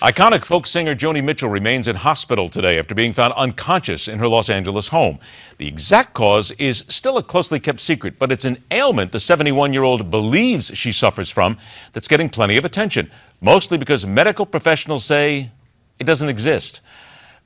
Iconic folk singer Joni Mitchell remains in hospital today after being found unconscious in her Los Angeles home. The exact cause is still a closely kept secret, but it's an ailment the 71-year-old believes she suffers from that's getting plenty of attention, mostly because medical professionals say it doesn't exist.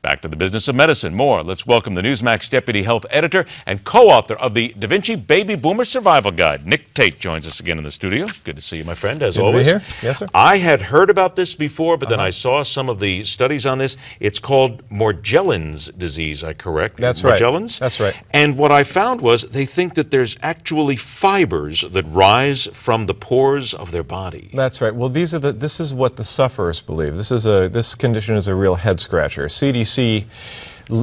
Back to the business of medicine. More. Let's welcome the Newsmax deputy health editor and co-author of the Da Vinci Baby Boomer Survival Guide. Nick Tate joins us again in the studio. Good to see you, my friend, as always. Good to be here. Yes, sir. I had heard about this before, but then I saw some of the studies on this. It's called Morgellins Disease, I correct? That's right. Morgellons? That's right. And what I found was they think that there's actually fibers that rise from the pores of their body. That's right. Well, this is what the sufferers believe. This condition is a real head scratcher. CDC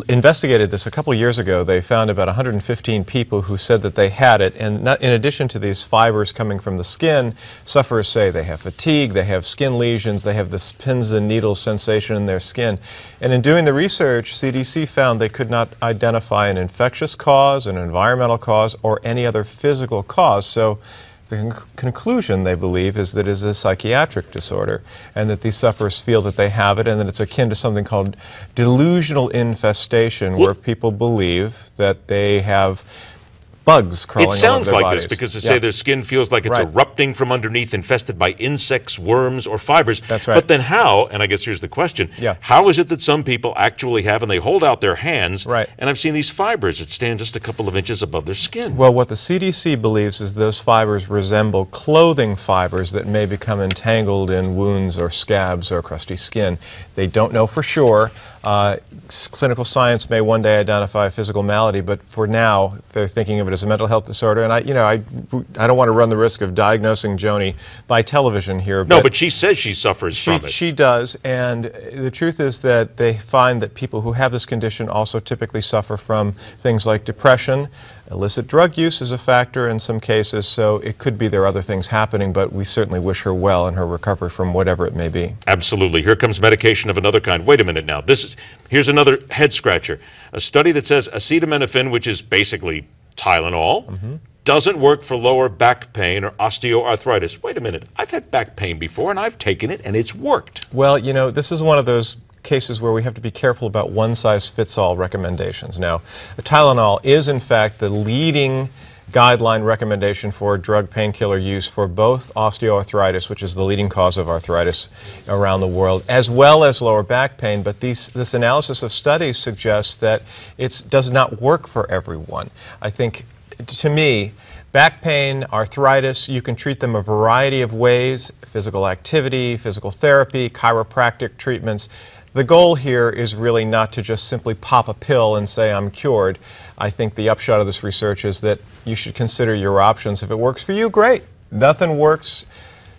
investigated this a couple years ago. They found about 115 people who said that they had it, and in addition to these fibers coming from the skin, sufferers say they have fatigue, they have skin lesions, they have this pins and needles sensation in their skin. And in doing the research, CDC found they could not identify an infectious cause, an environmental cause, or any other physical cause. So the conclusion, they believe, is that it is a psychiatric disorder, and that these sufferers feel that they have it, and that it's akin to something called delusional infestation, where people believe that they have bugs crawling all over their bodies. It sounds like this because they say their skin feels like it's erupting from underneath, infested by insects, worms, or fibers. That's right. But then how, and I guess here's the question, how is it that some people actually have, and they hold out their hands, and I've seen these fibers that stand just a couple of inches above their skin? Well, what the CDC believes is those fibers resemble clothing fibers that may become entangled in wounds or scabs or crusty skin. They don't know for sure. Clinical science may one day identify a physical malady, but for now they're thinking of it as a mental health disorder. And I don't want to run the risk of diagnosing Joni by television here. No, but she says she suffers from it. She does, and the truth is that they find that people who have this condition also typically suffer from things like depression. Illicit drug use is a factor in some cases, so it could be there are other things happening, but we certainly wish her well in her recovery from whatever it may be. Absolutely. Here comes medication of another kind. Wait a minute now. Here's another head scratcher. A study that says acetaminophen, which is basically Tylenol, doesn't work for lower back pain or osteoarthritis. Wait a minute. I've had back pain before, and I've taken it, and it's worked. Well, you know, this is one of those cases where we have to be careful about one-size-fits-all recommendations. Now, Tylenol is, in fact, the leading guideline recommendation for drug painkiller use for both osteoarthritis, which is the leading cause of arthritis around the world, as well as lower back pain. But this analysis of studies suggests that it does not work for everyone. I think, to me, back pain, arthritis, you can treat them a variety of ways: physical activity, physical therapy, chiropractic treatments. The goal here is really not to just simply pop a pill and say I'm cured. I think the upshot of this research is that you should consider your options. If it works for you, great. Nothing works.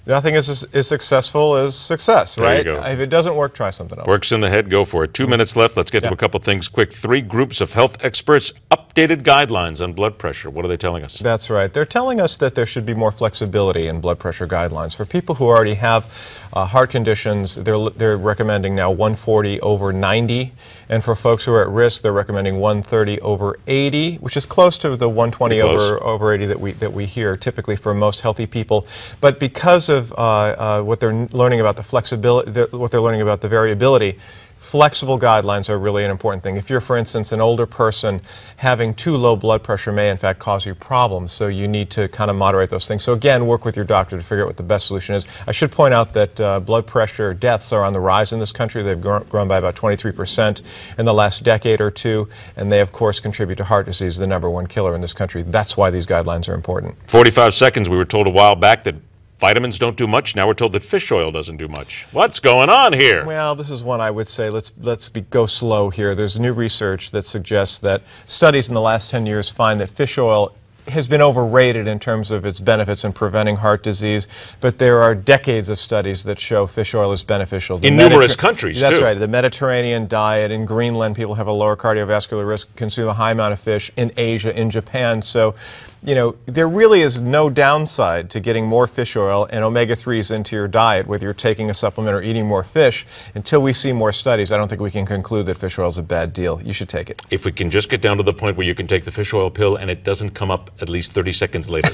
Nothing is as successful as success, right? There you go. If it doesn't work, try something else. Works in the head, go for it. 2 minutes left. Let's get to a couple things quick. 3 groups of health experts, updated guidelines on blood pressure. What are they telling us? That's right. They're telling us that there should be more flexibility in blood pressure guidelines. For people who already have heart conditions, they're recommending now 140 over 90. And for folks who are at risk, they're recommending 130 over 80, which is close to the 120 over 80 that we hear typically for most healthy people. But because of what they're learning about the flexibility, what they're learning about the variability, flexible guidelines are really an important thing. If you're, for instance, an older person, having too low blood pressure may in fact cause you problems, so you need to kind of moderate those things. So again, work with your doctor to figure out what the best solution is. I should point out that blood pressure deaths are on the rise in this country. They've grown by about 23% in the last decade or two, and they of course contribute to heart disease, the #1 killer in this country. That's why these guidelines are important. 45 seconds. We were told a while back that vitamins don't do much. Now we're told that fish oil doesn't do much. What's going on here? Well, this is one I would say go slow here. There's new research that suggests that studies in the last 10 years find that fish oil has been overrated in terms of its benefits in preventing heart disease, but there are decades of studies that show fish oil is beneficial. In numerous countries, That's right. The Mediterranean diet, in Greenland, people have a lower cardiovascular risk, consume a high amount of fish. In Asia, in Japan. So you know, there really is no downside to getting more fish oil and omega-3s into your diet, whether you're taking a supplement or eating more fish. Until we see more studies, I don't think we can conclude that fish oil is a bad deal. You should take it. If we can just get down to the point where you can take the fish oil pill and it doesn't come up at least 30 seconds later.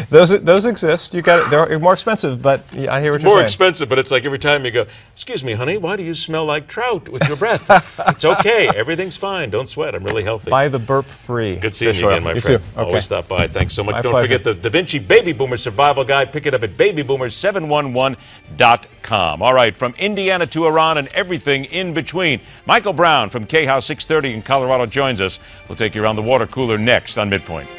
Those exist. You got it. They're more expensive, but I hear what you're saying. More expensive, but it's like every time you go, "Excuse me, honey, why do you smell like trout with your breath?" It's okay. Everything's fine. Don't sweat. I'm really healthy. Buy the burp-free. Good seeing you again, my friend. You too. Okay. Always stop by. Thanks so much. My Don't pleasure. forget the Da Vinci Baby Boomer Survival Guide. Pick it up at babyboomers711.com. All right, from Indiana to Iran and everything in between. Michael Brown from K-House 630 in Colorado joins us. We'll take you around the water cooler next on Midpoint.